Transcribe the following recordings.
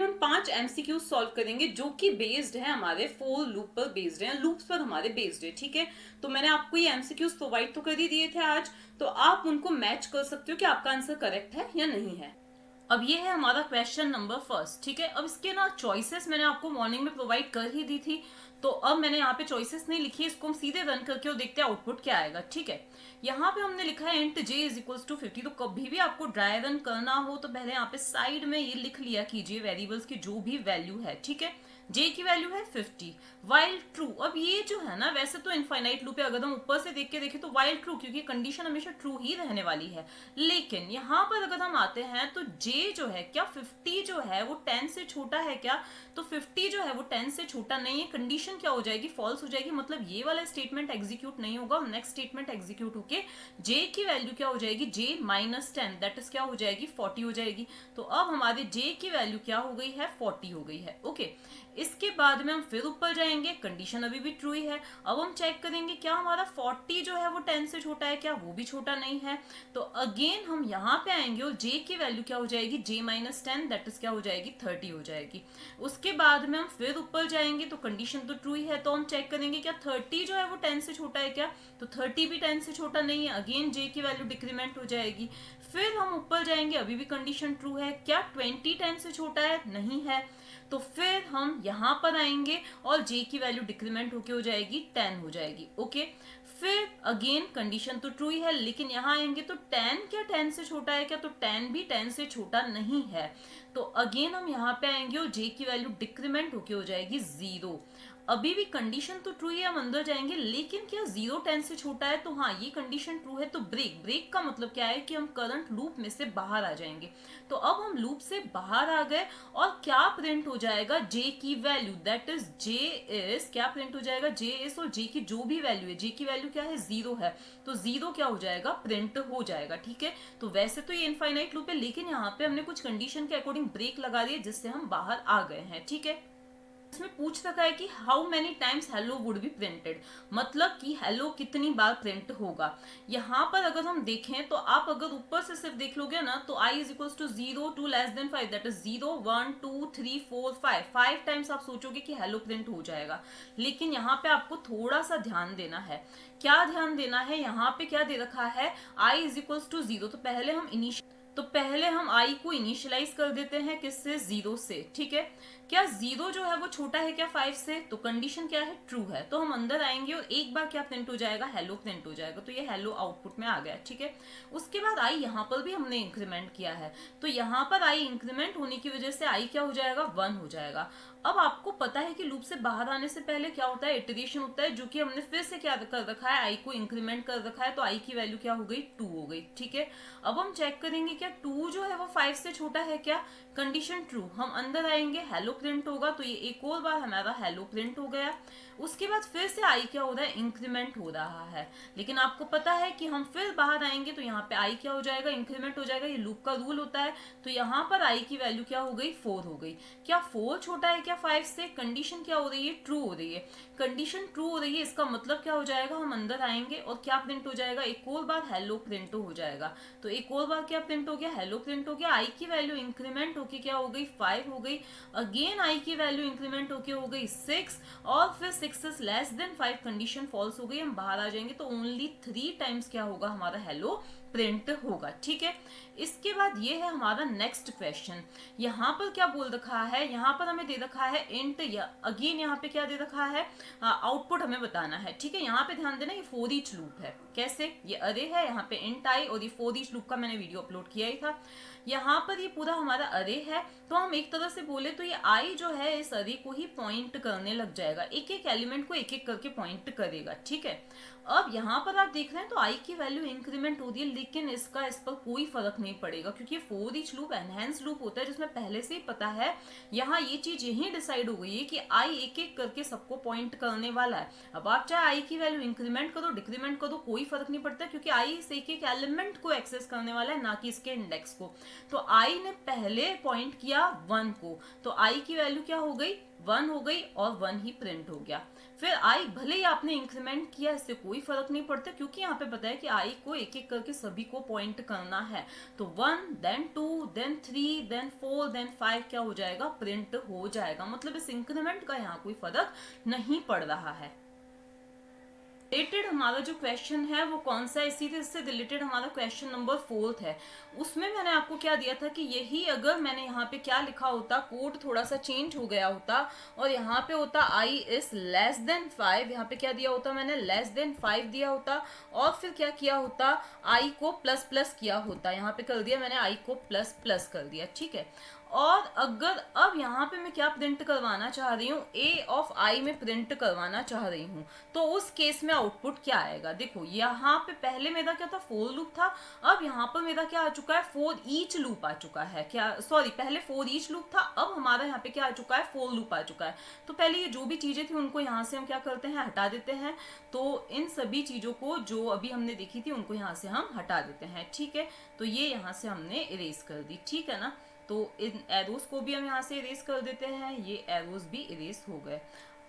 में हम 5 MCQs solve करेंगे जो कि बेस्ड है हमारे फोर लूप पर बेस्ड है, लूप्स पर हमारे बेस्ड है। ठीक है, तो मैंने आपको ये एमसीक्यूज प्रोवाइड तो कर ही दिए थे आज, तो आप उनको मैच कर सकते हो कि आपका आंसर करेक्ट है या नहीं है। अब ये है हमारा क्वेश्चन नंबर फर्स्ट। ठीक है, अब इसके ना चॉइसेस मैंने आपको मॉर्निंग में प्रोवाइड कर ही दी थी, तो अब मैंने यहाँ पे चॉइसेस नहीं लिखी, इसको हम सीधे रन करके और देखते हैं आउटपुट क्या आएगा। ठीक है, यहाँ पे हमने लिखा है int j is equals to 50। तो कभी भी आपको ड्राई रन करना हो तो पहले यहाँ पे साइड में ये लिख लिया कीजिए वेरिएबल्स की जो भी वैल्यू है। ठीक है, j की वैल्यू है 50 वाइल ट्रू। अब ये जो है ना, वैसे तो इनफाइनाइट लूप है, अगर हम ऊपर से देख के देखें तो वाइल ट्रू, क्योंकि कंडीशन हमेशा ट्रू ही रहने वाली है। लेकिन यहाँ पर अगर हम आते हैं तो j जो है, क्या 50 जो है वो 10 से छोटा है क्या? तो 50 जो है वो 10 से छोटा नहीं है, कंडीशन क्या हो जाएगी, फॉल्स हो जाएगी। मतलब ये वाला स्टेटमेंट एग्जीक्यूट नहीं होगा, नेक्स्ट स्टेटमेंट एग्जीक्यूट होके j की वैल्यू क्या हो जाएगी, j माइनस 10, दैट इज क्या हो जाएगी, 40 हो जाएगी। तो अब हमारे j की वैल्यू क्या हो गई है, 40 हो गई है। ओके, इसके बाद में हम फिर ऊपर जाएंगे, कंडीशन अभी भी ट्रू ही है। अब हम चेक करेंगे क्या हमारा 40 जो है वो 10 से छोटा है क्या, वो भी छोटा नहीं है। तो अगेन हम यहाँ पे आएंगे और j की वैल्यू क्या हो जाएगी, j माइनस 10, दैट इज क्या हो जाएगी, 30 हो जाएगी। उसके बाद में हम फिर ऊपर जाएंगे तो कंडीशन तो ट्रू ही है, तो हम चेक करेंगे क्या 30 जो है वो 10 से छोटा है क्या, तो 30 भी 10 से छोटा नहीं है, अगेन j की वैल्यू डिक्रीमेंट हो जाएगी। फिर हम ऊपर जाएंगे, अभी भी कंडीशन ट्रू है, क्या 20 10 से छोटा है, नहीं है। तो फिर हम यहाँ पर आएंगे और j की वैल्यू डिक्रीमेंट होके हो जाएगी 10 हो जाएगी। ओके, फिर अगेन कंडीशन तो ट्रू ही है, लेकिन यहाँ आएंगे तो 10 क्या 10 से छोटा है क्या, तो 10 भी 10 से छोटा नहीं है। तो अगेन हम यहाँ पे आएंगे और j की वैल्यू डिक्रीमेंट होके हो जाएगी 0। अभी भी कंडीशन तो ट्रू ही है, हम अंदर जाएंगे, लेकिन क्या 0 10 से छोटा है, तो हाँ ये कंडीशन ट्रू है। तो ब्रेक, ब्रेक का मतलब क्या है कि हम करंट लूप में से बाहर आ जाएंगे। तो अब हम लूप से बाहर आ गए और क्या प्रिंट हो जाएगा, j की value, that is j is, क्या प्रिंट हो जाएगा, j इज, और j की जो भी वैल्यू है, j की वैल्यू क्या है, 0 है, तो 0 क्या हो जाएगा, प्रिंट हो जाएगा। ठीक है, तो वैसे तो ये इनफाइनाइट लूप है, लेकिन यहाँ पे हमने कुछ कंडीशन के अकॉर्डिंग ब्रेक लगा दिया जिससे हम बाहर आ गए हैं। ठीक है, इसमें पूछ रखा है कि how many times hello would be printed, मतलब कि हेलो कितनी बार प्रिंट होगा। यहाँ पर अगर हम देखें तो आप अगर ऊपर से सिर्फ देख लोगे ना, तो i is equals to 0 to less than 5, that is 0 1 2 3 4 5 times आप सोचोगे कि हेलो प्रिंट हो जाएगा। लेकिन यहाँ पे आपको थोड़ा सा ध्यान देना है। क्या ध्यान देना है, यहाँ पे क्या दे रखा है, i इज इक्वल्स टू 0, तो पहले हम i को इनिशियलाइज कर देते हैं किससे, 0 से। ठीक है, क्या 0 जो है वो छोटा है क्या 5 से, तो कंडीशन क्या है, ट्रू है। तो हम अंदर आएंगे और एक बार क्या प्रिंट हो जाएगा, हेलो प्रिंट हो जाएगा, तो ये हेलो आउटपुट में आ गया। ठीक है, उसके बाद i यहाँ पर भी हमने इंक्रीमेंट किया है, तो यहाँ पर i इंक्रीमेंट होने की वजह से i क्या हो जाएगा, 1 हो जाएगा। अब आपको पता है कि लूप से बाहर आने से पहले क्या होता है, इटरेशन होता है, जो कि हमने फिर से क्या कर रखा है, i को इंक्रीमेंट कर रखा है, तो i की वैल्यू क्या हो गई, 2 हो गई। ठीक है, अब हम चेक करेंगे क्या 2 जो है वो 5 से छोटा है क्या, कंडीशन ट्रू। हम अंदर आएंगे, हेलो प्रिंट होगा, तो ये एक और बार हमारा हेलो प्रिंट हो गया। उसके बाद फिर से i क्या हो रहा है, इंक्रीमेंट हो रहा है, लेकिन आपको पता है कि हम फिर बाहर आएंगे तो यहाँ पे i क्या हो जाएगा, इंक्रीमेंट हो जाएगा, ये लूप का रूल होता है। तो यहाँ पर i की वैल्यू क्या हो गई, 4 हो गई। क्या 4 छोटा है क्या 5 से, कंडीशन क्या हो रही है, ट्रू हो रही है। कंडीशन ट्रू हो रही है, इसका मतलब क्या हो जाएगा, हम अंदर आएंगे और क्या प्रिंट हो जाएगा, एक और बार हेलो प्रिंट हो जाएगा। तो एक और बार क्या प्रिंट हो गया, हेलो प्रिंट हो गया, i की वैल्यू इंक्रीमेंट होके क्या हो गई, 5 हो गई। अगेन i की वैल्यू इंक्रीमेंट होके हो गई 6, और फिर 6 is less than 5, condition false हो गई, हम बाहर आ जाएंगे, तो ओनली 3 टाइम्स क्या होगा, हमारा हेलो प्रिंट होगा। ठीक है, इसके बाद ये है हमारा नेक्स्ट क्वेश्चन। यहाँ पर क्या बोल रखा है, यहाँ पर हमें दे रखा है इंट, या अगेन यहाँ पे क्या दे रखा है, आउटपुट हमें बताना है। ठीक है, यहाँ पे ध्यान देना, ये फोर ईच लूप है, कैसे, ये अरे है, यहाँ पे इंट आई, और ये फोर ईच लूप का मैंने वीडियो अपलोड किया ही था। यहाँ पर ये पूरा हमारा अरे है, तो हम एक तरह से बोले तो ये आई जो है इस अरे को ही पॉइंट करने लग जाएगा, एक एक एलिमेंट को एक एक करके पॉइंट करेगा। ठीक है, अब यहाँ पर आप देख रहे हैं तो आई की वैल्यू इंक्रीमेंट हो रही है, लेकिन इस पर कोई फर्क नहीं पड़ेगा, क्योंकि for each loop enhance loop होता है, जिसमें पहले से ही पता है, यहाँ ये चीज यही डिसाइड हो गई है कि आई एक एक करके सबको पॉइंट करने वाला है। अब आप चाहे आई की वैल्यू इंक्रीमेंट करो डिक्रीमेंट करो, कोई फर्क नहीं पड़ता, क्योंकि आई इस एक एक एलिमेंट को एक्सेस करने वाला है, ना कि इसके इंडेक्स को। तो आई ने पहले पॉइंट किया 1 को, तो आई की वैल्यू क्या हो गई, 1 हो गई, और 1 ही प्रिंट हो गया। फिर आई भले ही आपने इंक्रीमेंट किया, इससे कोई फर्क नहीं पड़ता, क्योंकि यहाँ पे पता है कि आई को एक एक करके सभी सभी को पॉइंट करना है। तो 1 देन 2 देन 3 देन 4 देन 5 क्या हो जाएगा, प्रिंट हो जाएगा। मतलब इस इंक्रीमेंट का यहाँ कोई फर्क नहीं पड़ रहा है। रिलेटेड हमारा जो क्वेश्चन है वो कौन सा है, इसी से रिलेटेड हमारा क्वेश्चन नंबर 4 है। उसमें मैंने आपको क्या दिया था कि यही अगर मैंने यहाँ पे क्या लिखा होता, कोड थोड़ा सा चेंज हो गया होता और यहाँ पे होता i इज लेस देन 5, यहाँ पे क्या दिया होता, मैंने लेस देन 5 दिया होता और फिर क्या किया होता, i को प्लस प्लस किया होता, यहाँ पे कर दिया मैंने i को प्लस प्लस कर दिया, ठीक है। और अगर अब यहाँ पे मैं क्या प्रिंट करवाना चाह रही हूँ, a ऑफ i में प्रिंट करवाना चाह रही हूँ, तो उस केस में आउटपुट क्या आएगा। देखो यहाँ पे पहले मेरा क्या था, फोर लूप था, अब यहाँ पर मेरा क्या आ चुका है, फोर ईच लूप आ चुका है। क्या सॉरी, पहले फोर ईच लूप था, अब हमारा यहाँ पे क्या आ चुका है, फोर लूप आ चुका है। तो पहले ये जो भी चीजें थी उनको यहाँ से हम क्या करते हैं, हटा देते हैं। तो इन सभी चीजों को जो अभी हमने देखी थी उनको यहाँ से हम हटा देते हैं, ठीक है। तो ये यहाँ से हमने इरेज कर दी, ठीक है ना। तो इन एरोज को भी हम यहाँ से इरेज कर देते हैं, ये एरोज भी इरेज हो गए।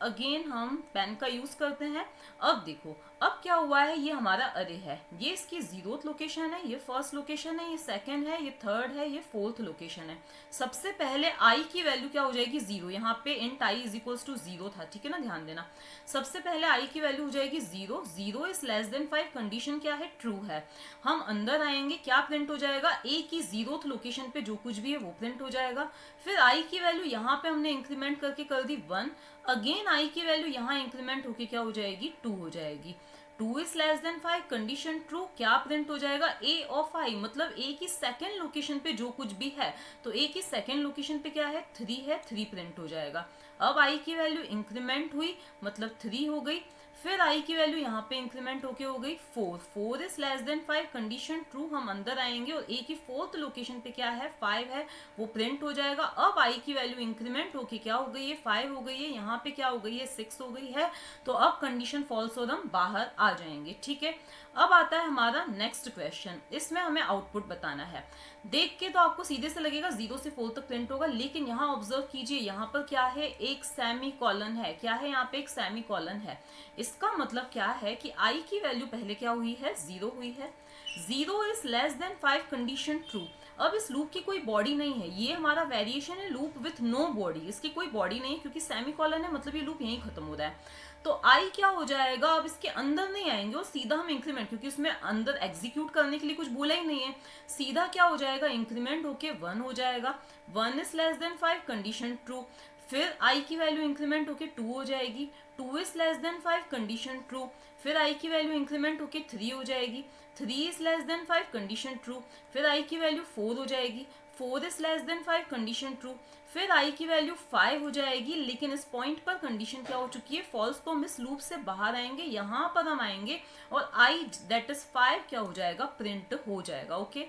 अगेन हम पेन का यूज करते हैं। अब देखो अब क्या हुआ है, ये हमारा अरे है, ये इसकी 0th लोकेशन है, ये फर्स्ट लोकेशन है, ये सेकंड है, ये थर्ड है, ये फोर्थ लोकेशन है। सबसे पहले आई की वैल्यू क्या हो जाएगी, 0। यहाँ पे int i is equals to 0 था, ठीक है ना, ध्यान देना। सबसे पहले आई की वैल्यू हो जाएगी 0, 0 इज लेस देन 5, कंडीशन क्या है, ट्रू है। हम अंदर आएंगे, क्या प्रिंट हो जाएगा, ए की 0th लोकेशन पे जो कुछ भी है वो प्रिंट हो जाएगा। फिर आई की वैल्यू यहाँ पे हमने इंक्रीमेंट करके कर दी 1, अगेन आई की वैल्यू यहाँ इंक्रीमेंट होके क्या हो जाएगी, 2 हो जाएगी। 2 is less than 5, condition true, क्या प्रिंट हो जाएगा, ए ऑफ आई, मतलब ए की सेकेंड लोकेशन पे जो कुछ भी है, तो ए की सेकेंड लोकेशन पे क्या है, 3 है, 3 प्रिंट हो जाएगा। अब आई की वैल्यू इंक्रीमेंट हुई, मतलब 3 हो गई। फिर आई की वैल्यू यहाँ पे इंक्रीमेंट होके हो गई 4, 4 is less than 5, condition true. हम अंदर आएंगे और ए की फोर्थ लोकेशन पे क्या है, 5 है, वो प्रिंट हो जाएगा। अब आई की वैल्यू इंक्रीमेंट होके क्या हो गई है, 5 हो गई है, यहाँ पे क्या हो गई है, 6 हो गई है। तो अब कंडीशन फॉल्स और हम बाहर आ जाएंगे, ठीक है। अब आता है हमारा नेक्स्ट क्वेश्चन, इसमें हमें आउटपुट बताना है। देख के तो आपको सीधे से लगेगा 0 से 4 तक प्रिंट होगा, लेकिन यहाँ ऑब्जर्व कीजिए, यहाँ पर क्या है, एक सेमी कॉलन है। क्या है, यहाँ पे एक सेमी कॉलन है। इसका मतलब क्या है कि i की वैल्यू पहले क्या हुई है, 0 हुई है। 0 is less than 5, condition true. अब इस लूप की कोई बॉडी नहीं है, ये हमारा वेरिएशन है लूप विथ नो बॉडी, इसकी कोई बॉडी नहीं है क्योंकि सेमी कॉलन है, मतलब ये लूप यहीं खत्म हो रहा है। तो आई क्या हो जाएगा, अब इसके अंदर नहीं आएंगे और सीधा हम इंक्रीमेंट, क्योंकि उसमें अंदर एग्जीक्यूट करने के लिए कुछ बोला ही नहीं है, सीधा क्या हो जाएगा, इंक्रीमेंट होके 1 हो जाएगा। 1 is less than 5, condition true. फिर आई की वैल्यू इंक्रीमेंट होके 2 हो जाएगी, 2 is less than 5, condition true. फिर आई की वैल्यू इंक्रीमेंट होके 3 हो जाएगी, 3 is less than 5, condition true. फिर आई की वैल्यू 4 हो जाएगी, 4 is less than 5, condition true. फिर आई की वैल्यू 5 हो जाएगी, लेकिन इस पॉइंट पर कंडीशन क्या हो चुकी है, फॉल्स। तो हम इस लूप से बाहर आएंगे, यहाँ पर हम आएंगे और आई दैट इज 5 क्या हो जाएगा, प्रिंट हो जाएगा, ओके।